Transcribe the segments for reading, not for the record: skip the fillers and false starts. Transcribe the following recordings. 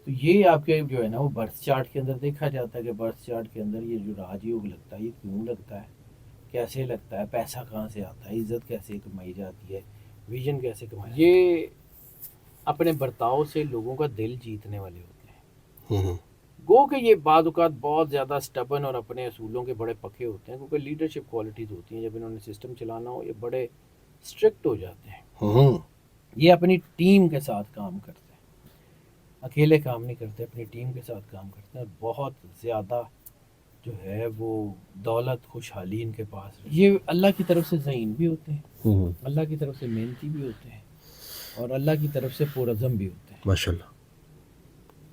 تو یہ آپ کے جو ہے نا وہ برتھ چارٹ کے اندر دیکھا جاتا ہے کہ برتھ چارٹ کے اندر یہ جو راج یوگ لگتا ہے یہ کیوں لگتا ہے، کیسے لگتا ہے، پیسہ کہاں سے آتا ہے، عزت کیسے کمائی جاتی ہے، ویژن کیسے کمایا جاتا ہے۔ یہ اپنے برتاؤ سے لوگوں کا دل جیتنے والے ہوتے ہیں۔ گو کہ یہ بعض اوقات بہت زیادہ سٹبن اور اپنے اصولوں کے بڑے پکے ہوتے ہیں، کیونکہ لیڈرشپ کوالٹیز ہوتی ہیں، جب انہوں نے سسٹم چلانا ہو یہ بڑے اسٹرکٹ ہو جاتے ہیں۔ یہ اپنی ٹیم کے ساتھ کام کرتے ہیں، اکیلے کام نہیں کرتے، اپنی ٹیم کے ساتھ کام کرتے ہیں، اور بہت زیادہ جو ہے وہ دولت خوشحالی ان کے پاس ہے۔ یہ اللہ کی طرف سے ذہین بھی ہوتے ہیں، اللہ کی طرف سے محنتی بھی ہوتے ہیں، اور اللہ کی طرف سے پرعزم بھی ہوتے ہیں ماشاءاللہ۔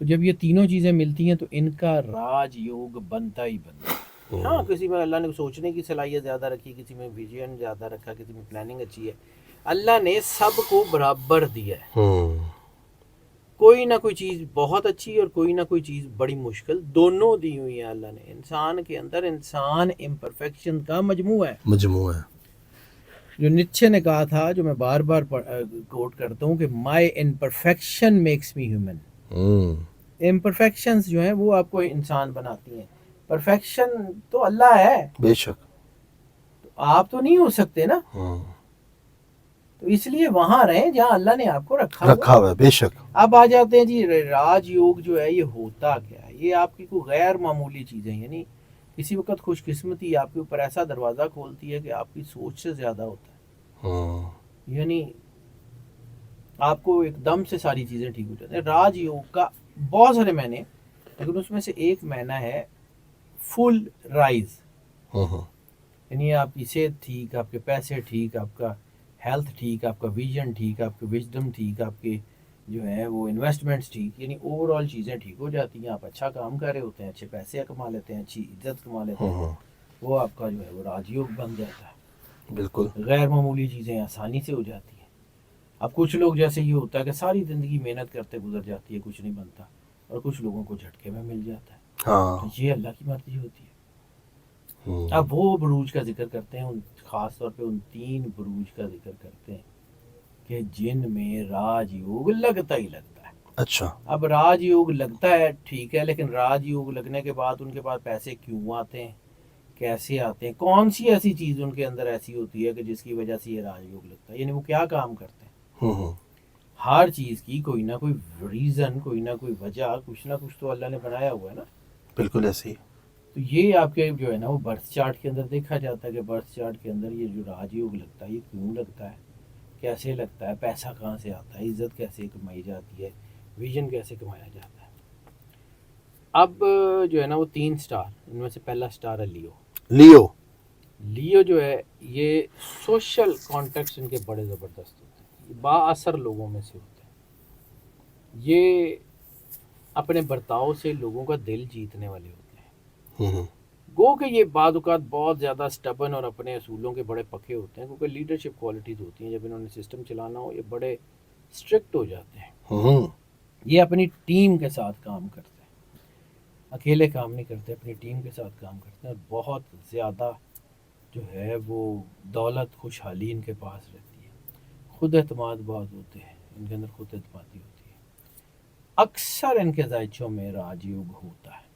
تو جب یہ تینوں چیزیں ملتی ہیں تو ان کا راج یوگ بنتا ہی بنتا ہے۔ ہاں کسی میں اللہ نے سوچنے کی صلاحیت زیادہ رکھی، کسی میں ویژن زیادہ رکھا، کسی میں پلاننگ اچھی ہے، اللہ نے سب کو برابر دیا ہے۔ کوئی نہ کوئی چیز بہت اچھی اور کوئی نہ کوئی چیز بڑی مشکل، دونوں دی ہوئی ہیں اللہ نے انسان کے اندر۔ انسان امپرفیکشن کا مجموعہ ہے۔ جو نیچے نے کہا تھا، جو میں بار بار کوٹ کرتا ہوں کہ مائی imperfection makes me human. Imperfections جو ہیں وہ آپ کو انسان بناتی ہیں، پرفیکشن تو اللہ ہے، بے شک۔ تو آپ تو نہیں ہو سکتے نا، تو اس لیے وہاں رہیں جہاں اللہ نے آپ کو رکھا ہوا ہے، بے شک۔ اب آ جاتے ہیں جی راج یوگ جو ہے یہ ہوتا کیا ہے۔ یہ آپ کی کوئی غیر معمولی چیزیں، یعنی کسی وقت خوش قسمتی آپ کے اوپر ایسا دروازہ کھولتی ہے کہ آپ کی سوچ سے زیادہ ہوتا ہے، یعنی آپ کو ایک دم سے ساری چیزیں ٹھیک ہو جاتی ہیں۔ راج یوگ کا بہت سارے معنی، لیکن اس میں سے ایک معنی ہے فل رائز، یعنی آپ کی صحت ٹھیک، آپ کے پیسے ٹھیک، آپ کا ہیلتھ ٹھیک، آپ کا ویژن ٹھیک، آپ کی وزڈم ٹھیک، آپ کے جو ہے وہ انویسٹمنٹس ٹھیک، یعنی اوور آل چیزیں ٹھیک ہو جاتی ہیں۔ آپ اچھا کام کر رہے ہوتے ہیں، اچھے پیسے کما لیتے ہیں، اچھی عزت کما لیتے ہیں، وہ آپ کا جو ہے وہ راج یوگ بن جاتا ہے۔ بالکل۔ غیر معمولی چیزیں آسانی سے ہو جاتی ہیں۔ اب کچھ لوگ جیسے یہ ہوتا ہے کہ ساری زندگی محنت کرتے گزر جاتی ہے، کچھ نہیں بنتا، اور کچھ لوگوں کو جھٹکے میں مل جاتا ہے، تو یہ اللہ کی مرضی ہوتی ہے۔ اب وہ بروج کا ذکر کرتے ہیں، خاص طور پہ ان 3 بروج کا ذکر کرتے ہیں کہ جن میں راج یوگ لگتا ہی لگتا ہے۔ اچھا۔ اب راج یوگ لگتا ہے ٹھیک ہے، لیکن راج یوگ لگنے کے بعد ان کے پاس پیسے کیوں آتے ہیں، کیسے آتے ہیں، کون سی ایسی چیز ان کے اندر ایسی ہوتی ہے کہ جس کی وجہ سے یہ راج یوگ لگتا ہے، یعنی وہ کیا کام کرتے ہیں۔ ہر چیز کی کوئی نہ کوئی ریزن، کوئی نہ کوئی وجہ، کچھ نہ کچھ تو اللہ نے بنایا ہوا ہے نا۔ بالکل ایسے ہی۔ تو یہ آپ کے جو ہے نا وہ برتھ چارٹ کے اندر دیکھا جاتا ہے کہ برتھ چارٹ کے اندر یہ جو راج یوگ لگتا ہے یہ کیوں لگتا ہے، کیسے لگتا ہے، پیسہ کہاں سے آتا ہے، عزت کیسے کمائی جاتی ہے، ویژن کیسے کمایا جاتا ہے۔ اب جو ہے نا وہ 3 سٹار، ان میں سے پہلا سٹار ہے لیو جو ہے یہ سوشل کانٹیکٹس ان کے بڑے زبردست ہوتے ہیں، یہ با اثر لوگوں میں سے ہوتے ہیں، یہ اپنے برتاؤ سے لوگوں کا دل جیتنے والے ہوتے ہیں۔ گو کہ یہ بعض اوقات بہت زیادہ سٹبن اور اپنے اصولوں کے بڑے پکے ہوتے ہیں، کیونکہ لیڈرشپ کوالٹیز ہوتی ہیں، جب انہوں نے سسٹم چلانا ہو یہ بڑے اسٹرکٹ ہو جاتے ہیں۔ یہ اپنی ٹیم کے ساتھ کام کرتے ہیں، اکیلے کام نہیں کرتے، اپنی ٹیم کے ساتھ کام کرتے ہیں، اور بہت زیادہ جو ہے وہ دولت خوشحالی ان کے پاس رہتی ہے۔ خود اعتماد بہت ہوتے ہیں ان کے اندر، خود اعتمادی ہوتی ہے۔ اکثر ان کے زائچوں میں راج یوگ ہوتا ہے۔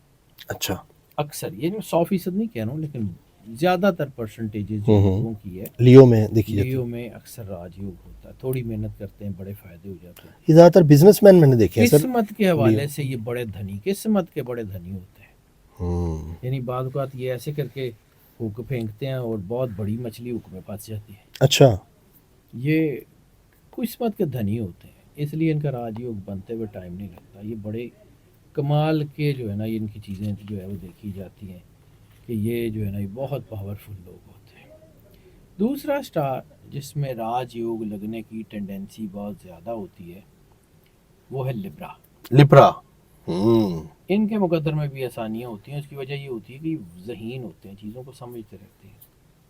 اچھا۔ اکثر، یہ 100% نہیں کہہ رہا ہوں، لیکن زیادہ تر پرسنٹیجز جو لوگوں کی ہے لیو میں دیکھی جاتی لیو میں اکثر راج یوگ ہوتا ہے۔ تھوڑی محنت کرتے ہیں، بڑے فائدے ہو جاتے ہیں۔ یہ زیادہ تر بزنس مین میں نے دیکھے ہیں سر، قسمت کے حوالے سے یہ بڑے دھنی، قسمت کے بڑے دھنی ہوتے ہیں، یعنی بعض اوقات یہ ایسے کر کے ہوک پھینکتے ہیں اور بہت بڑی مچھلی ہوک میں پھنس جاتی ہے۔ اچھا۔ یہ قسمت کے دھنی ہوتے ہیں، اس لیے ان کا راج یوگ بنتے ہوئے ٹائم نہیں لگتا۔ یہ بڑے کمال کے جو ہے نا ان کی چیزیں جو ہے وہ دیکھی جاتی ہیں کہ یہ جو ہے نا یہ بہت پاورفل لوگ ہوتے ہیں۔ دوسرا سٹار جس میں راج یوگ لگنے کی ٹینڈنسی بہت زیادہ ہوتی ہے وہ ہے لبرا۔ ان کے مقدر میں بھی آسانیاں ہوتی ہیں، اس کی وجہ یہ ہوتی ہے کہ ذہین ہوتے ہیں، چیزوں کو سمجھتے رہتے ہیں،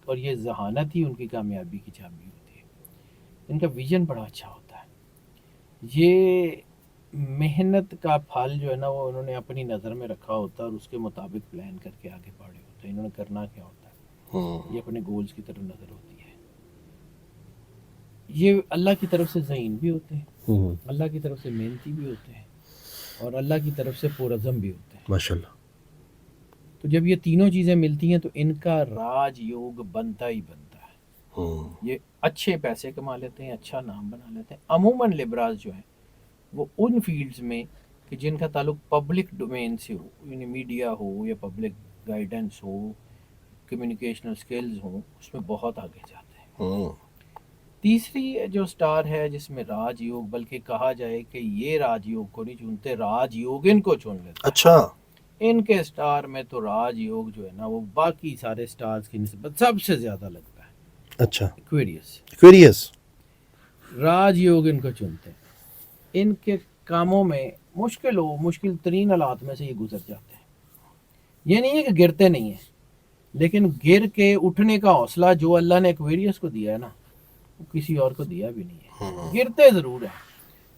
اور یہ ذہانت ہی ان کی کامیابی کی چابی ہوتی ہے۔ ان کا ویژن بڑا اچھا ہوتا ہے، یہ محنت کا پھل جو ہے نا وہ انہوں نے اپنی نظر میں رکھا ہوتا ہے اور اس کے مطابق پلان کر کے آگے بڑھے ہوتے ہیں۔ انہوں نے کرنا کیا ہوتا ہے، یہ اپنے گولز کی طرف نظر ہوتی ہے۔ یہ اللہ کی طرف سے ذہین بھی ہوتے ہیں، اللہ کی طرف سے محنتی بھی ہوتے ہیں، اور اللہ کی طرف سے پرعزم بھی ہوتے ہیں. ماشاءاللہ. تو جب یہ تینوں چیزیں ملتی ہیں تو ان کا راج یوگ بنتا ہی بنتا ہے. یہ اچھے پیسے کما لیتے ہیں, اچھا نام بنا لیتے ہیں. عموماً لیبراز جو ہیں وہ ان فیلڈز میں کہ جن کا تعلق پبلک ڈومین سے ہو, یعنی میڈیا ہو یا پبلک گائیڈنس ہو, کمیونیکیشنل سکلز ہوں, اس میں بہت آگے جاتے ہیں. تیسری جو سٹار ہے جس میں راج یوگ, بلکہ کہا جائے کہ یہ راج یوگ کو نہیں چنتے, راج یوگ ان کو چن لیتے. اچھا. ان کے سٹار میں تو راج یوگ جو ہے نا وہ باقی سارے سٹارز کی نسبت سب سے زیادہ لگتا ہے. اچھا. ایکویریس راج یوگ ان کو چنتے ہیں. ان کے کاموں میں مشکل ترین حالات میں سے یہ گزر جاتے ہیں. یہ نہیں ہے کہ گرتے نہیں ہیں, لیکن گر کے اٹھنے کا حوصلہ جو اللہ نے ایکویریس کو دیا ہے نا وہ کسی اور کو دیا بھی نہیں ہے. گرتے ضرور ہیں,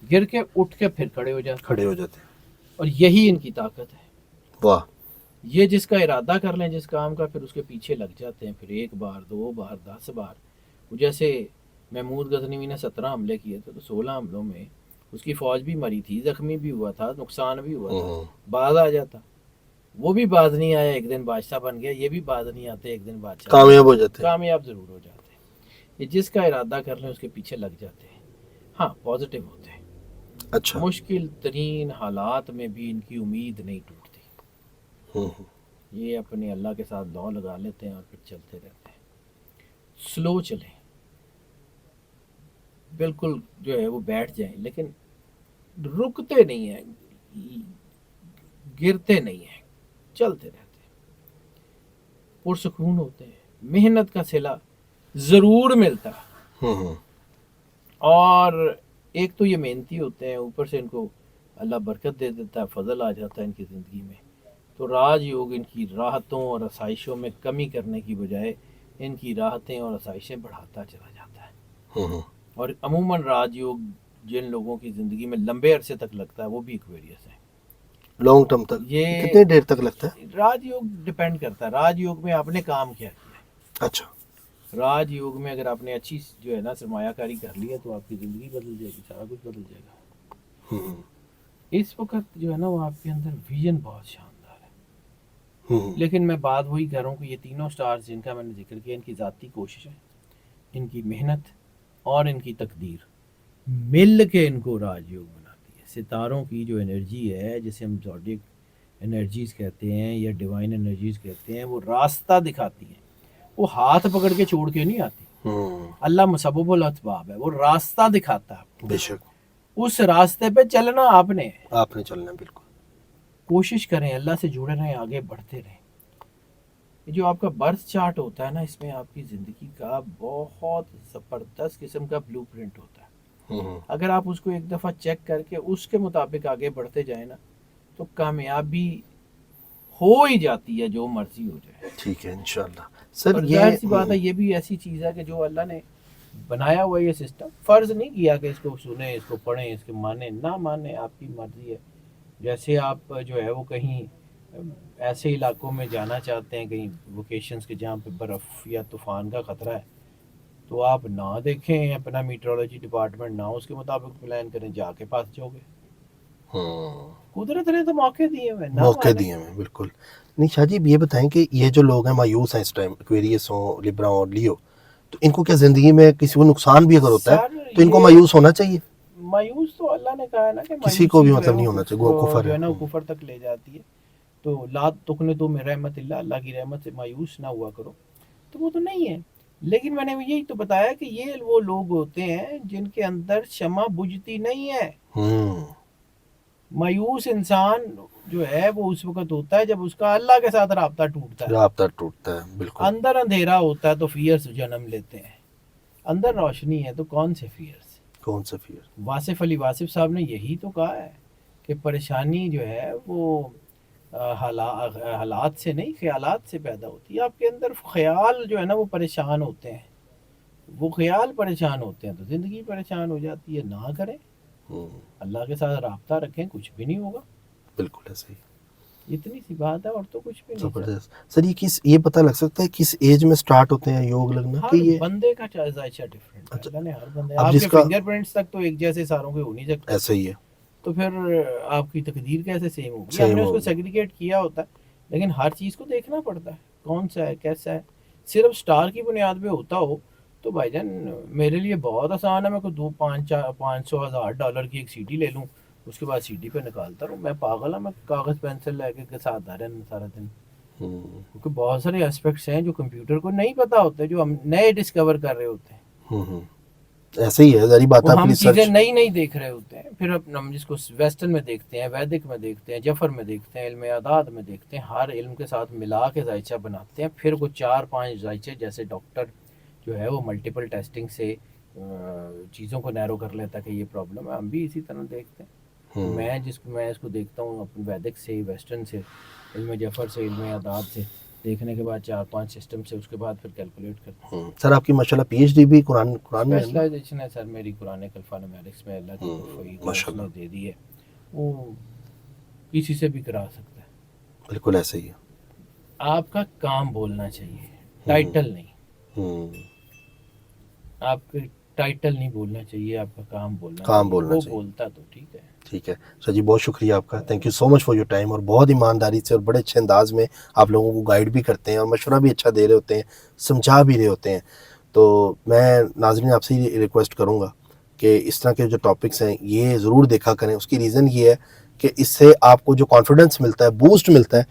گر کے اٹھ کے پھر کھڑے ہو جاتے ہیں. اور یہی ان کی طاقت ہے. واہ. یہ جس کا ارادہ کر لیں جس کام کا, پھر اس کے پیچھے لگ جاتے ہیں. پھر 1 بار 2 بار 10 بار. جیسے محمود غزنوی نے 17 حملے کیے تھے تو 16 حملوں میں اس کی فوج بھی مری تھی, زخمی بھی ہوا تھا, نقصان بھی ہوا تھا. باز آ جاتا, وہ بھی باز نہیں آیا, ایک دن بادشاہ بن گیا. یہ بھی باز نہیں آتے, ایک دن بادشاہ کامیاب ہو جاتے, کامیاب ضرور ہو جاتے ہیں. یہ جس کا ارادہ کر لیں اس کے پیچھے لگ جاتے ہیں. ہاں پازیٹیو ہوتے ہیں. اچھا. مشکل ترین حالات میں بھی ان کی امید نہیں ٹوٹتی. یہ اپنے اللہ کے ساتھ دو لگا لیتے ہیں اور پھر چلتے رہتے ہیں. سلو چلیں, بالکل جو ہے وہ بیٹھ جائیں, لیکن رکتے نہیں ہیں, گرتے نہیں ہیں, چلتے رہتے ہیں. پرسکون ہوتے ہیں. محنت کا صلہ ضرور ملتا ہے. اور ایک تو یہ محنتی ہوتے ہیں, اوپر سے ان کو اللہ برکت دے دیتا ہے, فضل آ جاتا ہے ان کی زندگی میں. تو راج یوگ ان کی راحتوں اور آسائشوں میں کمی کرنے کی بجائے ان کی راحتیں اور آسائشیں بڑھاتا چلا جاتا ہے. اور عموماً راج یوگ جن لوگوں کی زندگی میں لمبے عرصے تک لگتا ہے وہ بھی ایکویریس ہیں. لانگ ٹرم تک یہ کتنے دیر تک لگتا ہے؟ راج یوگ ڈپینڈ کرتا ہے, راج یوگ میں آپ نے کام کیا کیا ہے. اچھا. راج یوگ میں اگر آپ نے اچھی جو ہے نا سرمایہ کاری کر لی ہے تو آپ کی زندگی بدل جائے گی, سارا کچھ بدل جائے گا. اس وقت جو ہے نا وہ آپ کے اندر ویژن بہت شاندار ہے. لیکن میں بات وہی کر رہا ہوں کہ یہ تینوں سٹارز جن کا میں نے ذکر کیا, ان کی ذاتی کوششیں, ان کی محنت اور ان کی تقدیر مل کے ان کو راج یوگ بناتی ہے. ستاروں کی جو انرجی ہے جسے ہم زوڈیک انرجیز کہتے ہیں یا ڈیوائن انرجیز کہتے ہیں, وہ راستہ دکھاتی ہیں. وہ ہاتھ پکڑ کے چھوڑ کے نہیں آتی. اللہ مسبب الاسباب ہے, وہ راستہ دکھاتا ہے. بے شک. اس راستے پہ چلنا آپ نے چلنا. بالکل. کوشش کریں, اللہ سے جڑے رہیں, آگے بڑھتے رہیں. جو آپ کا برتھ چارٹ ہوتا ہے نا, اس میں آپ کی زندگی کا بہت زبردست قسم کا بلو پرنٹ ہوتا ہے. اگر آپ اس کو ایک دفعہ چیک کر کے اس کے مطابق آگے بڑھتے جائیں نا تو کامیابی ہو ہی جاتی ہے, جو مرضی ہو جائے. ٹھیک ہے انشاءاللہ. سر ظاہر سی بات ہے, یہ بھی ایسی چیز ہے کہ جو اللہ نے بنایا ہوا یہ سسٹم, فرض نہیں کیا کہ اس کو سنیں, اس کو پڑھیں, اس کے مانیں نہ مانیں, آپ کی مرضی ہے. جیسے آپ جو ہے وہ کہیں ایسے علاقوں میں جانا چاہتے ہیں, کہیں ووکیشنز کے جہاں پہ برف یا طوفان کا خطرہ ہے, تو آپ نہ دیکھیں اپنا میٹرولوجی ڈپارٹمنٹ, نہ اس کے مطابق پلان کریں, جا کے پاس جاؤ گے. قدرت نے تو موقع دیے ہوئے. بالکل. نہیں شاہ جی, یہ بتائیں کہ یہ جو لوگ ہیں مایوس ہیں اس ٹائم, ایکویریس ہوں, لیبرا اور لیو, تو ان کو کیا زندگی میں کسی کو نقصان بھی اگر ہوتا ہے تو ان کو مایوس ہونا چاہیے؟ مایوس تو اللہ نے کہا ہے نا کہ کسی کو بھی مطلب نہیں ہونا چاہیے, کفر جو ہے نا وہ کفر تک لے جاتی ہے. تو لا تقنطوا من رحمت اللہ, اللہ کی رحمت سے مایوس نہ ہوا کرو. تو وہ تو نہیں ہے, لیکن میں نے یہی تو بتایا کہ یہ وہ لوگ ہوتے ہیں جن کے اندر شمع بجھتی نہیں ہے. مایوس انسان جو ہے وہ اس وقت ہوتا ہے جب اس کا اللہ کے ساتھ رابطہ ٹوٹتا ہے. بالکل. اندر اندھیرا ہوتا ہے تو فیئرز جنم لیتے ہیں, اندر روشنی ہے تو کون سے فیئر. واصف علی واصف صاحب نے یہی تو کہا ہے کہ پریشانی جو ہے وہ حالات سے نہیں, خیالات سے پیدا ہوتی ہے. آپ کے اندر خیال جو ہے نا وہ پریشان ہوتے ہیں, وہ خیال پریشان ہوتے ہیں تو زندگی پریشان ہو جاتی ہے. نہ کریں, اللہ کے ساتھ رابطہ رکھیں, کچھ بھی نہیں ہوگا. بالکل ایسے ہی. اتنی سی بات ہے, اور تو کچھ بھی نہیں. زبردست. سر یہ پتہ لگ سکتا ہے کس ایج میں سٹارٹ ہوتے ہیں یوگ لگنا؟ ہر بندے کا ذائقہ ڈفرینٹ ہے. اللہ نے ہر بندے, آپ کے فنگر پرنٹس تک تو ایک جیسے ساروں کے ہو نہیں سکتے. ایسا ہی ہے. تو پھر آپ کی تقدیر کیسے سیم ہوگی؟ Same ہم نے اس کو ہوگی۔ سیگریگیٹ کیا ہوتا ہے، لیکن ہر چیز کو دیکھنا پڑتا ہے کون سا ہے کیسا ہے. صرف سٹار کی بنیاد پہ ہوتا ہو تو بھائی جان میرے لیے بہت آسان ہے، میں کوئی 500,000 کی ایک سی ڈی لے لوں، اس کے بعد سی ڈی پہ نکالتا رہوں. میں پاگل ہوں، میں کاغذ پینسل لے کے ساتھ رہنا سارا دن. کیونکہ بہت سارے اسپیکٹس ہیں جو کمپیوٹر کو نہیں پتہ ہوتے، جو ہم نئے ڈسکور کر رہے ہوتے ہیں. ایسے ہی ہے ظاہری بات ہے، وہ آپ ہم چیزیں ریسرچ نئی نئی دیکھ رہے ہوتے ہیں. پھر ہم جس کو ویسٹرن میں دیکھتے ہیں، ویدک میں دیکھتے ہیں، جفر میں دیکھتے ہیں، علم اعداد میں دیکھتے ہیں، ہر علم کے ساتھ ملا کے ذائچہ بناتے ہیں. پھر وہ 4-5 ذائچے، جیسے ڈاکٹر جو ہے وہ ملٹیپل ٹیسٹنگ سے چیزوں کو نیرو کر لیتا کہ یہ پرابلم ہے. ہم بھی اسی طرح دیکھتے ہیں. میں اس کو دیکھتا ہوں اپنے ویدک سے، ویسٹرن سے، علم جفر سے، علم اعداد سے دیکھنے کے بعد 4-5 سسٹم سے، اس کے بعد پھر کیلکولیٹ کرتے ہیں. سر آپ کی ماشاءاللہ پی ایچ ڈی بھی قرآن میں ہے نا؟ اسپیشلائزیشن ہے سر میری قرآنک الفانومیرکس میں، اللہ کی توفیق اس نے دے دی ہے. وہ کسی سے بھی کرا سکتا ہے. بالکل ایسے ہی ہے. آپ کا کام بولنا چاہیے، ٹائٹل نہیں. آپ کے ٹائٹل نہیں بولنا چاہیے، آپ کا کام بولنا چاہیے. وہ بولتا تو ٹھیک ہے. ٹھیک ہے سر جی، بہت شکریہ آپ کا. Thank you so much for your time. اور بہت ایمانداری سے اور بڑے اچھے انداز میں آپ لوگوں کو گائیڈ بھی کرتے ہیں اور مشورہ بھی اچھا دے رہے ہوتے ہیں، سمجھا بھی رہے ہوتے ہیں. تو میں ناظرین آپ سے یہ ریکویسٹ کروں گا کہ اس طرح کے جو ٹاپکس ہیں یہ ضرور دیکھا کریں. اس کی ریزن یہ ہے کہ اس سے آپ کو جو کانفیڈنس ملتا ہے، بوسٹ ملتا ہے،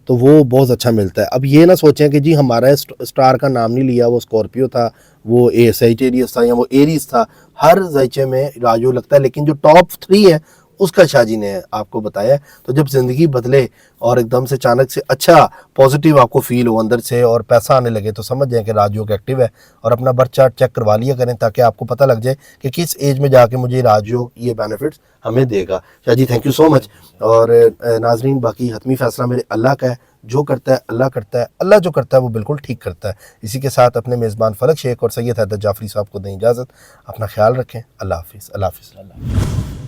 تو وہ بہت اچھا ملتا ہے. اب یہ نہ سوچیں کہ جی ہمارا اسٹار کا نام نہیں لیا، وہ اسکارپیو تھا، وہ سیجیٹیریس تھا، یا وہ ایریز تھا. ہر ذائچے میں راجو لگتا ہے، لیکن جو ٹاپ 3 ہے اس کا شاہ جی نے آپ کو بتایا ہے. تو جب زندگی بدلے اور ایک دم سے اچانک سے اچھا پازیٹیو آپ کو فیل ہو اندر سے اور پیسہ آنے لگے، تو سمجھ جائیں کہ راجیوگ ایکٹیو ہے. اور اپنا برتھ چارٹ چیک کروا لیا کریں تاکہ آپ کو پتہ لگ جائے کہ کس ایج میں جا کے مجھے راجیوگ یہ بینیفٹس ہمیں دے گا. شاہ جی تھینک یو سو مچ. اور ناظرین باقی حتمی فیصلہ میرے اللہ کا ہے، جو کرتا ہے اللہ کرتا ہے، اللہ جو کرتا ہے وہ بالکل ٹھیک کرتا ہے. اسی کے ساتھ اپنے میزبان فلک شیخ اور سید حیدر جعفری صاحب کو دیں اجازت. اپنا خیال رکھیں. اللہ حافظ. اللہ حافظ.